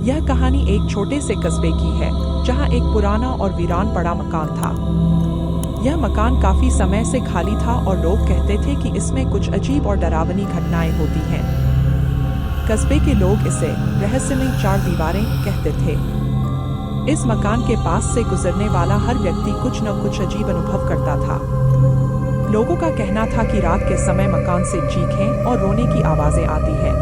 यह कहानी एक छोटे से कस्बे की है जहां एक पुराना और वीरान पड़ा मकान था। यह मकान काफी समय से खाली था और लोग कहते थे कि इसमें कुछ अजीब और डरावनी घटनाएं होती हैं। कस्बे के लोग इसे रहस्यमय चार दीवारें कहते थे। इस मकान के पास से गुजरने वाला हर व्यक्ति कुछ न कुछ अजीब अनुभव करता था। लोगों का कहना था कि रात के समय मकान से चीखें और रोने की आवाजें आती हैं।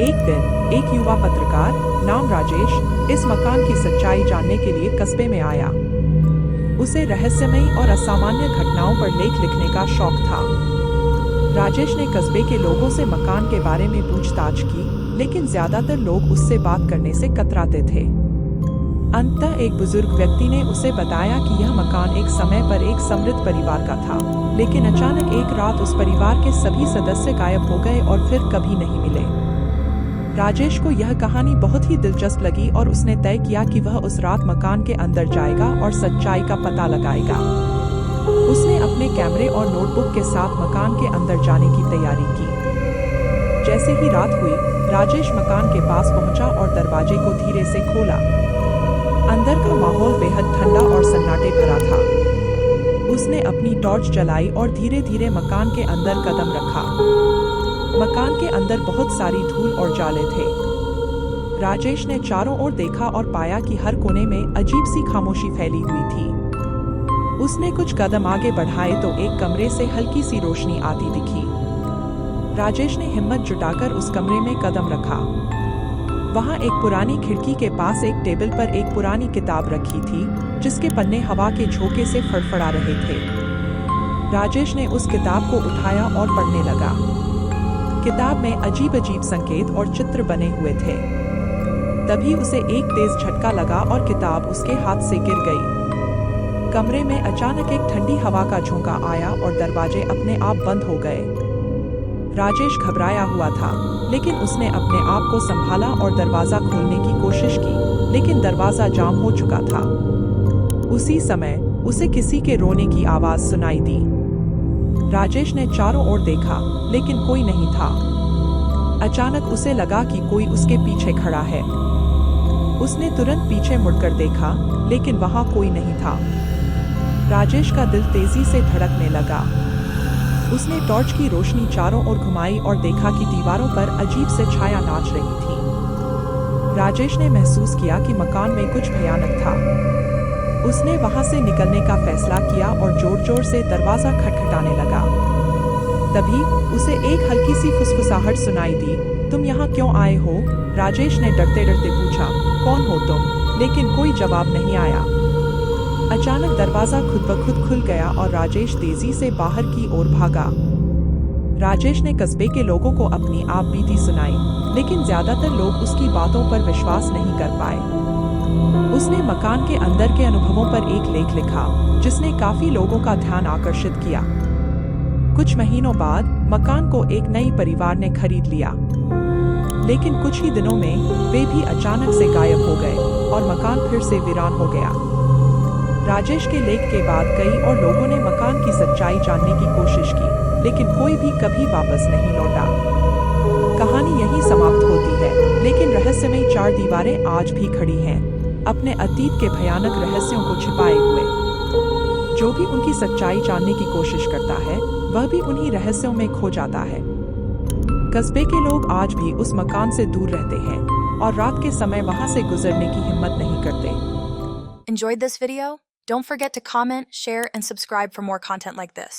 एक दिन एक युवा पत्रकार नाम राजेश इस मकान की सच्चाई जानने के लिए कस्बे में आया। उसे रहस्यमयी और असामान्य घटनाओं पर लेख लिखने का शौक था। राजेश ने कस्बे के लोगों से मकान के बारे में पूछताछ की, लेकिन ज्यादातर लोग उससे बात करने से कतराते थे। अंततः एक बुजुर्ग व्यक्ति ने उसे बताया कि यह मकान एक समय पर एक समृद्ध परिवार का था, लेकिन अचानक एक रात उस परिवार के सभी सदस्य गायब हो गए और फिर कभी नहीं मिले। राजेश को यह कहानी बहुत ही दिलचस्प लगी और उसने तय किया कि वह उस रात मकान के अंदर जाएगा और सच्चाई का पता लगाएगा। उसने अपने कैमरे और नोटबुक के साथ मकान के अंदर जाने की तैयारी की। जैसे ही रात हुई, राजेश मकान के पास पहुंचा और दरवाजे को धीरे से खोला। अंदर का माहौल बेहद ठंडा और सन्नाटे भरा था। उसने अपनी टॉर्च जलाई और धीरे धीरे मकान के अंदर कदम रखा। मकान के अंदर बहुत सारी धूल और जाले थे। राजेश ने चारों ओर देखा और पाया कि हर कोने में अजीब सी खामोशी फैली हुई थी। उसने कुछ कदम आगे बढ़ाए तो एक कमरे से हल्की सी रोशनी आती दिखी। राजेश ने हिम्मत जुटाकर उस कमरे में कदम रखा। वहां एक पुरानी खिड़की के पास एक टेबल पर एक पुरानी किताब रखी थी, जिसके पन्ने हवा के झोंके से फड़फड़ा रहे थे। राजेश ने उस किताब को उठाया और पढ़ने लगा। किताब में अजीब अजीब संकेत और चित्र बने हुए थे। तभी उसे एक तेज झटका लगा और किताब उसके हाथ से गिर गई। कमरे में अचानक एक ठंडी हवा का झोंका आया और दरवाजे अपने आप बंद हो गए। राजेश घबराया हुआ था, लेकिन उसने अपने आप को संभाला और दरवाजा खोलने की कोशिश की, लेकिन दरवाजा जाम हो चुका था। उसी समय उसे किसी के रोने की आवाज सुनाई दी। राजेश ने चारों ओर देखा, लेकिन कोई नहीं था। अचानक उसे लगा कि कोई उसके पीछे खड़ा है। उसने तुरंत पीछे मुड़कर देखा, लेकिन वहां कोई नहीं था। राजेश का दिल तेजी से धड़कने लगा। उसने टॉर्च की रोशनी चारों ओर घुमाई और देखा कि दीवारों पर अजीब से छाया नाच रही थी। राजेश ने महसूस किया कि मकान में कुछ भयानक था। उसने वहां से निकलने का फैसला किया और जोर जोर से दरवाजा खटखटाने लगा। तभी उसे एक हल्की सी फुसफुसाहट सुनाई दी। तुम यहाँ क्यों आए हो? राजेश ने डरते डरते पूछा। कौन हो तुम? लेकिन कोई जवाब नहीं आया। अचानक दरवाजा खुद ब खुद खुल गया और राजेश तेजी से बाहर की ओर भागा। राजेश ने कस्बे के लोगों को अपनी आप बीती सुनाई, लेकिन ज्यादातर लोग उसकी बातों पर विश्वास नहीं कर पाए। उसने मकान के अंदर के अनुभवों पर एक लेख लिखा, जिसने काफी लोगों का ध्यान आकर्षित किया। कुछ महीनों बाद मकान को एक नई परिवार ने खरीद लिया, लेकिन कुछ ही दिनों में वे भी अचानक से गायब हो गए और मकान फिर से वीरान हो गया। राजेश के लेख के बाद कई और लोगों ने मकान की सच्चाई जानने की कोशिश की, लेकिन कोई भी कभी वापस नहीं लौटा। कहानी यहीं समाप्त होती है, लेकिन रहस्यमय चार दीवारें आज भी खड़ी हैं, अपने अतीत के भयानक रहस्यों को छिपाए हुए। जो भी उनकी सच्चाई जानने की कोशिश करता है, वह भी उन्हीं रहस्यों में खो जाता है। कस्बे के लोग आज भी उस मकान से दूर रहते हैं और रात के समय वहां से गुजरने की हिम्मत नहीं करते। Enjoyed this video? Don't forget to comment, share, and subscribe for more content like this.